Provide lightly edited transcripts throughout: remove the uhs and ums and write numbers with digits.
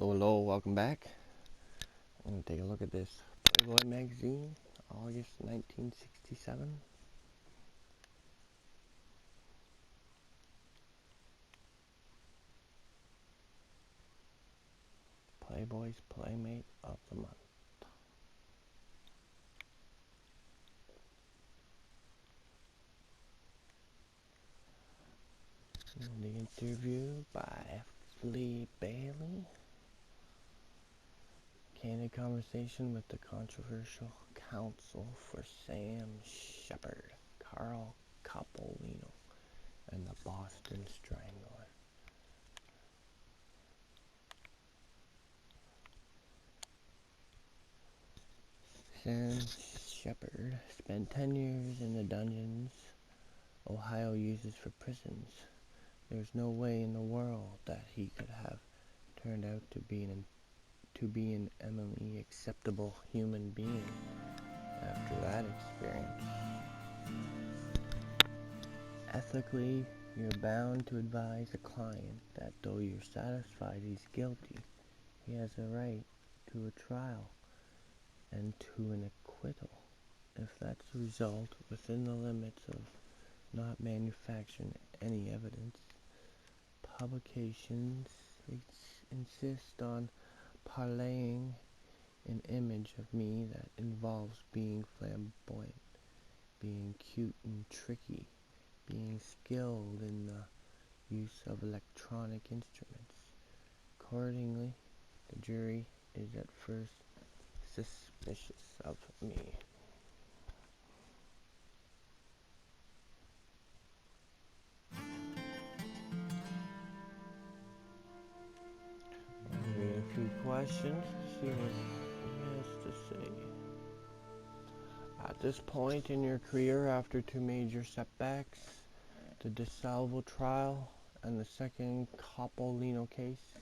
Hello, welcome back. I'm going to take a look at this Playboy magazine, August 1967. Playboy's Playmate of the Month. The interview by Lee Bailey. Candid conversation with the controversial counsel for Sam Shepard, Carl Coppolino, and the Boston Strangler. Sam Shepard spent 10 years in the dungeons Ohio uses for prisons. There's no way in the world that he could have turned out to be an eminently acceptable human being after that experience. Ethically, you're bound to advise a client that though you're satisfied he's guilty, he has a right to a trial and to an acquittal, if that's the result within the limits of not manufacturing any evidence. Publications insist on parlaying an image of me that involves being flamboyant, being cute and tricky, being skilled in the use of electronic instruments. Accordingly, the jury is at first suspicious of me. I'll read a few questions to see what he has to say. At this point in your career, after two major setbacks, the DeSalvo trial and the second Coppolino case,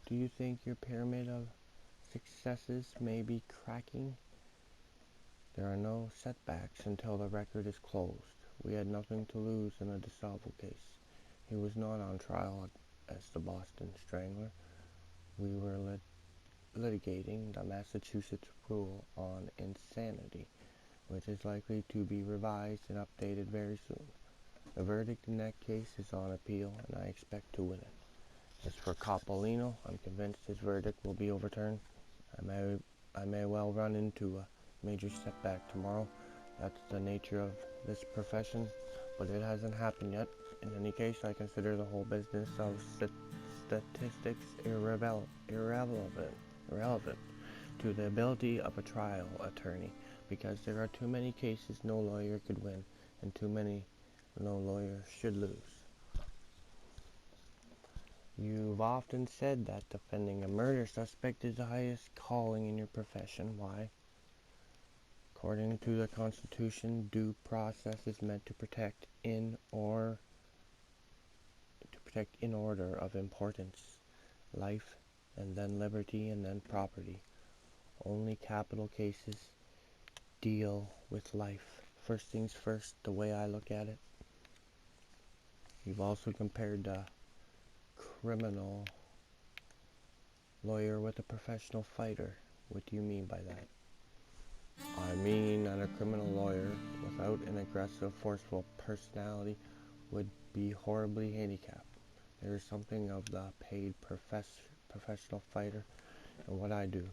do you think your pyramid of successes may be cracking? There are no setbacks until the record is closed. We had nothing to lose in the DeSalvo case. He was not on trial as the Boston Strangler. We were litigating the Massachusetts rule on insanity, which is likely to be revised and updated very soon. The verdict in that case is on appeal, and I expect to win it. As for Coppolino, I'm convinced his verdict will be overturned. I may well run into a major setback tomorrow. That's the nature of this profession, but it hasn't happened yet. In any case, I consider the whole business of statistics irrelevant to the ability of a trial attorney, because there are too many cases no lawyer could win, and too many no lawyer should lose. You've often said that defending a murder suspect is the highest calling in your profession. Why? According to the Constitution, due process is meant to protect in order of importance, life, and then liberty, and then property. Only capital cases deal with life. First things first, the way I look at it. You've also compared the criminal lawyer with a professional fighter. What do you mean by that? I mean that a criminal lawyer without an aggressive, forceful personality would be horribly handicapped. There is something of the paid professional fighter in what I do,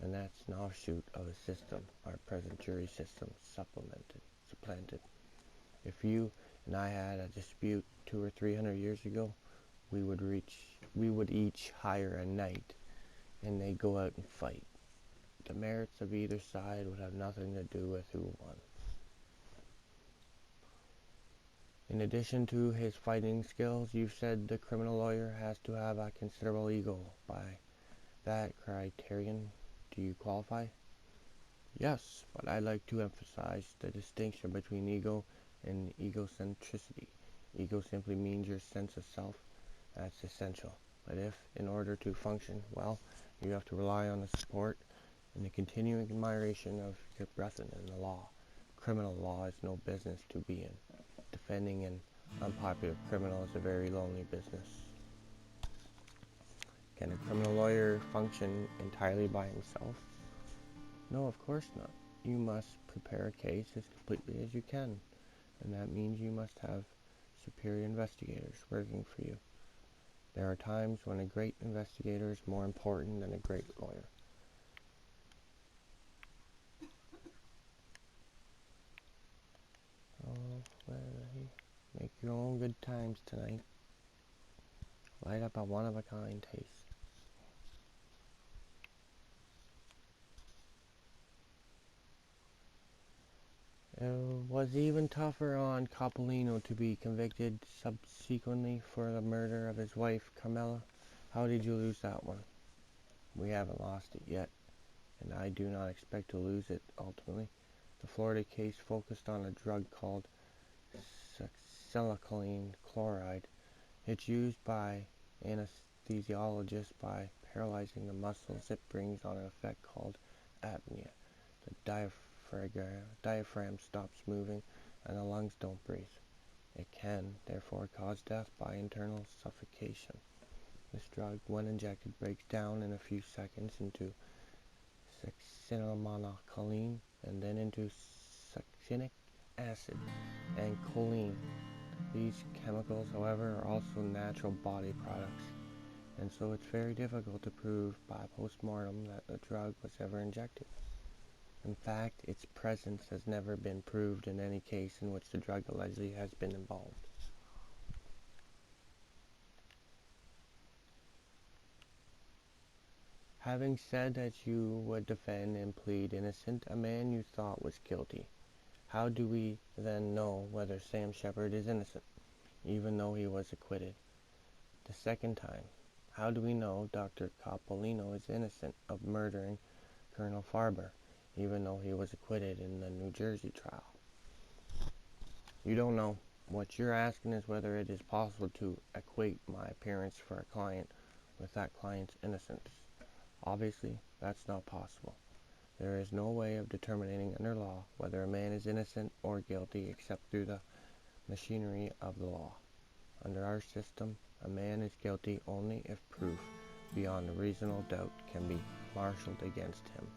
and that's an offshoot of a system our present jury system supplanted. If you and I had a dispute 200 or 300 years ago, we would each hire a knight, and they'd go out and fight. The merits of either side would have nothing to do with who won. In addition to his fighting skills, you've said the criminal lawyer has to have a considerable ego. By that criterion, do you qualify? Yes, but I like to emphasize the distinction between ego and egocentricity. Ego simply means your sense of self. That's essential. But if, in order to function well, you have to rely on the support and the continuing admiration of your brethren in the law, criminal law is no business to be in. Defending an unpopular criminal is a very lonely business. Can a criminal lawyer function entirely by himself? No, of course not. You must prepare a case as completely as you can, and that means you must have superior investigators working for you. There are times when a great investigator is more important than a great lawyer. Oh, well, make your own good times tonight. Light up a one-of-a-kind taste. It was even tougher on Coppolino to be convicted subsequently for the murder of his wife, Carmela. How did you lose that one? We haven't lost it yet, and I do not expect to lose it ultimately. The Florida case focused on a drug called succinylcholine chloride. It's used by anesthesiologists by paralyzing the muscles. It brings on an effect called apnea. The diaphragm stops moving and the lungs don't breathe. It can, therefore, cause death by internal suffocation. This drug, when injected, breaks down in a few seconds into succinylcholine and then into succinic acid and choline. These chemicals, however, are also natural body products, and so it's very difficult to prove by postmortem that the drug was ever injected. In fact, its presence has never been proved in any case in which the drug allegedly has been involved. Having said that you would defend and plead innocent a man you thought was guilty, how do we then know whether Sam Shepard is innocent, even though he was acquitted? The second time, how do we know Dr. Coppolino is innocent of murdering Colonel Farber, even though he was acquitted in the New Jersey trial? You don't know. What you're asking is whether it is possible to equate my appearance for a client with that client's innocence. Obviously, that's not possible. There is no way of determining under law whether a man is innocent or guilty except through the machinery of the law. Under our system, a man is guilty only if proof beyond a reasonable doubt can be marshaled against him.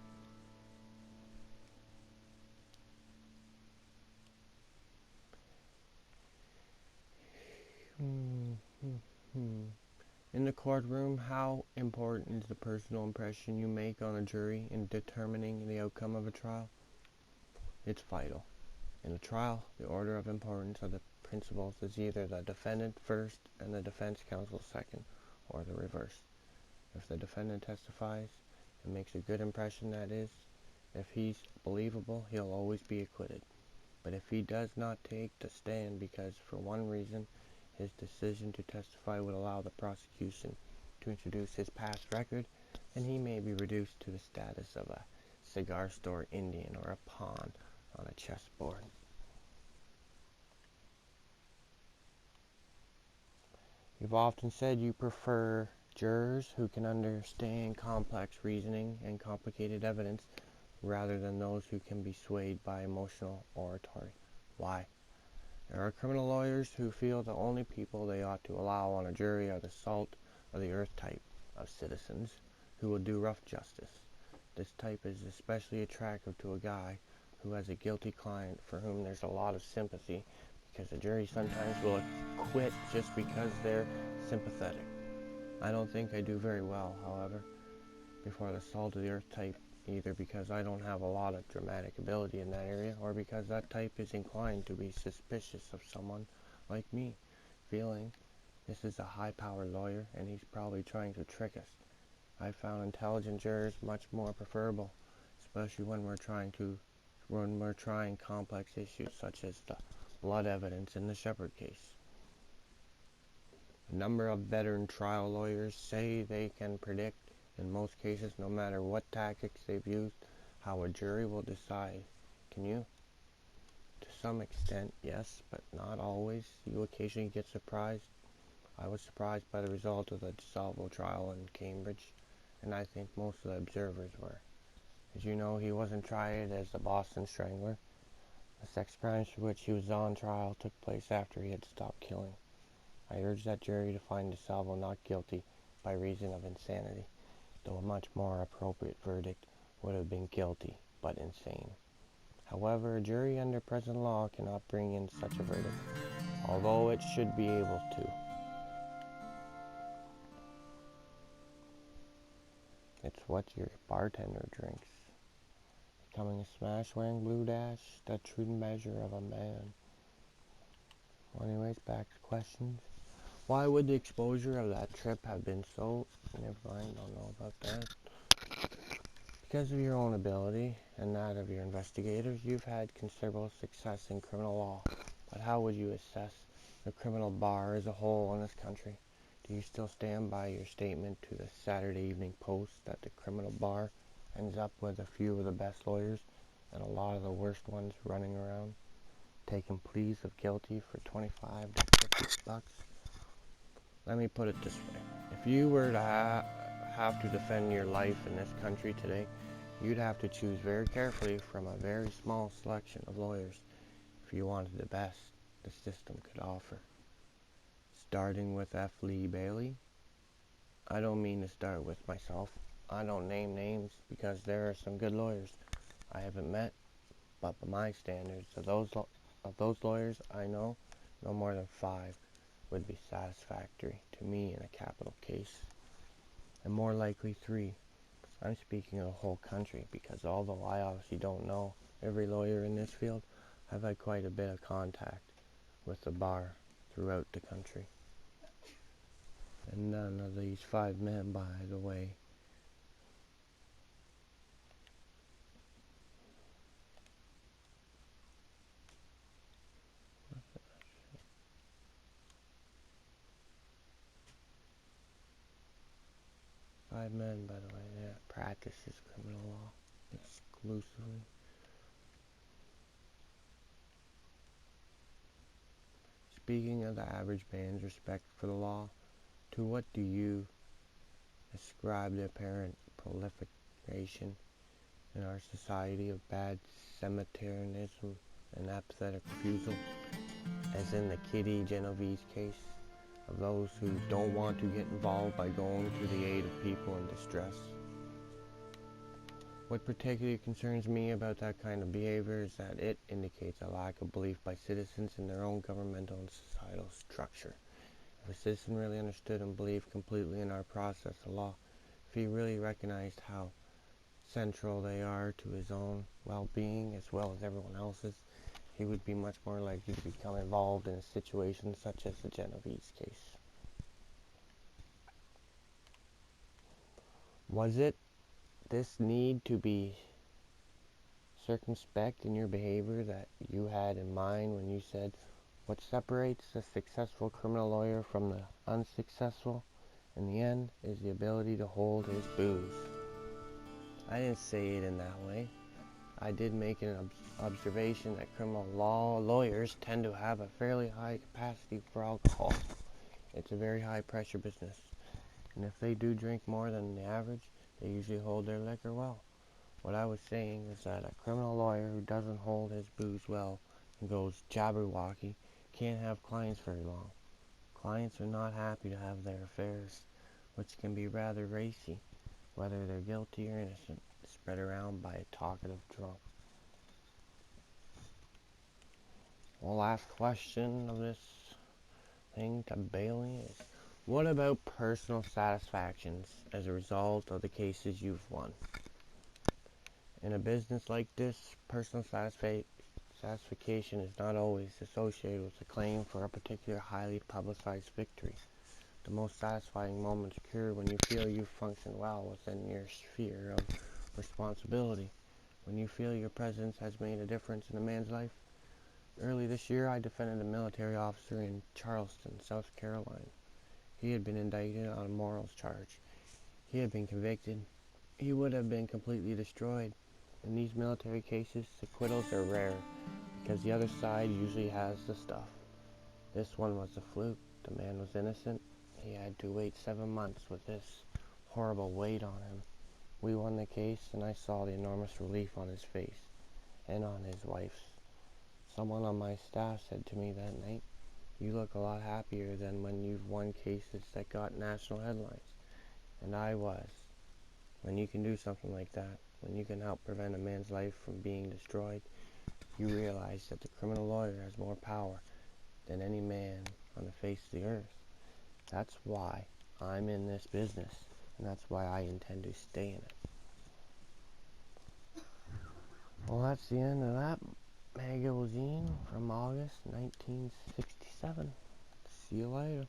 In the courtroom, how important is the personal impression you make on a jury in determining the outcome of a trial? It's vital. In a trial, the order of importance of the principles is either the defendant first and the defense counsel second, or the reverse. If the defendant testifies and makes a good impression, that is, if he's believable, he'll always be acquitted. But if he does not take the stand because, for one reason, his decision to testify would allow the prosecution to introduce his past record, then he may be reduced to the status of a cigar store Indian or a pawn on a chessboard. You've often said you prefer jurors who can understand complex reasoning and complicated evidence rather than those who can be swayed by emotional oratory. Why? There are criminal lawyers who feel the only people they ought to allow on a jury are the salt of the earth type of citizens who will do rough justice. This type is especially attractive to a guy who has a guilty client for whom there's a lot of sympathy, because the jury sometimes will acquit just because they're sympathetic. I don't think I do very well, however, before the salt of the earth type, either because I don't have a lot of dramatic ability in that area, or because that type is inclined to be suspicious of someone like me, feeling this is a high-powered lawyer and he's probably trying to trick us. I found intelligent jurors much more preferable, especially when we're trying complex issues such as the blood evidence in the Shepard case. A number of veteran trial lawyers say they can predict, in most cases, no matter what tactics they've used, how a jury will decide. Can you? To some extent, yes, but not always. You occasionally get surprised. I was surprised by the result of the DeSalvo trial in Cambridge, and I think most of the observers were. As you know, he wasn't tried as the Boston Strangler. The sex crimes for which he was on trial took place after he had stopped killing. I urge that jury to find DeSalvo not guilty by reason of insanity, though a much more appropriate verdict would have been guilty but insane. However, a jury under present law cannot bring in such a verdict, although it should be able to. It's what your bartender drinks. Becoming a smash-wearing blue dash, the true measure of a man. Well, anyways, back to questions. Why would the exposure of that trip have been so... Never mind, don't know about that. Because of your own ability and that of your investigators, you've had considerable success in criminal law. But how would you assess the criminal bar as a whole in this country? Do you still stand by your statement to the Saturday Evening Post that the criminal bar ends up with a few of the best lawyers and a lot of the worst ones running around, taking pleas of guilty for 25 to 50 bucks? Let me put it this way. If you were to have to defend your life in this country today, you'd have to choose very carefully from a very small selection of lawyers if you wanted the best the system could offer. Starting with F. Lee Bailey. I don't mean to start with myself. I don't name names because there are some good lawyers I haven't met, but by my standards of those lawyers I know, no more than 5 would be satisfactory to me in a capital case, and more likely 3. I'm speaking of the whole country because although I obviously don't know every lawyer in this field, I've had quite a bit of contact with the bar throughout the country. And none of these 5 men, by the way, practices criminal law exclusively. Speaking of the average man's respect for the law, to what do you ascribe the apparent proliferation in our society of bad cemeterianism and apathetic refusal, as in the Kitty Genovese case, of those who don't want to get involved by going to the aid of people in distress? What particularly concerns me about that kind of behavior is that it indicates a lack of belief by citizens in their own governmental and societal structure. If a citizen really understood and believed completely in our process of law, if he really recognized how central they are to his own well-being as well as everyone else's, he would be much more likely to become involved in a situation such as the Genovese case. Was it this need to be circumspect in your behavior that you had in mind when you said what separates a successful criminal lawyer from the unsuccessful in the end is the ability to hold his booze? I didn't say it in that way. I did make an observation that criminal law lawyers tend to have a fairly high capacity for alcohol. It's a very high pressure business, and if they do drink more than the average, they usually hold their liquor well. What I was saying is that a criminal lawyer who doesn't hold his booze well and goes jabberwocky can't have clients very long. Clients are not happy to have their affairs, which can be rather racy, whether they're guilty or innocent, spread around by a talkative drunk. Well, last question of this thing to Bailey is, what about personal satisfactions as a result of the cases you've won? In a business like this, personal satisfaction is not always associated with the claim for a particular highly publicized victory. The most satisfying moments occur when you feel you function well within your sphere of responsibility, when you feel your presence has made a difference in a man's life. Early this year, I defended a military officer in Charleston, South Carolina. He had been indicted on a morals charge. He had been convicted. He would have been completely destroyed. In these military cases, acquittals are rare because the other side usually has the stuff. This one was a fluke. The man was innocent. He had to wait 7 months with this horrible weight on him. We won the case, and I saw the enormous relief on his face and on his wife's. Someone on my staff said to me that night, "You look a lot happier than when you've won cases that got national headlines." And I was. When you can do something like that, when you can help prevent a man's life from being destroyed, you realize that the criminal lawyer has more power than any man on the face of the earth. That's why I'm in this business, and that's why I intend to stay in it. Well, that's the end of that magazine from August 1967. See you later.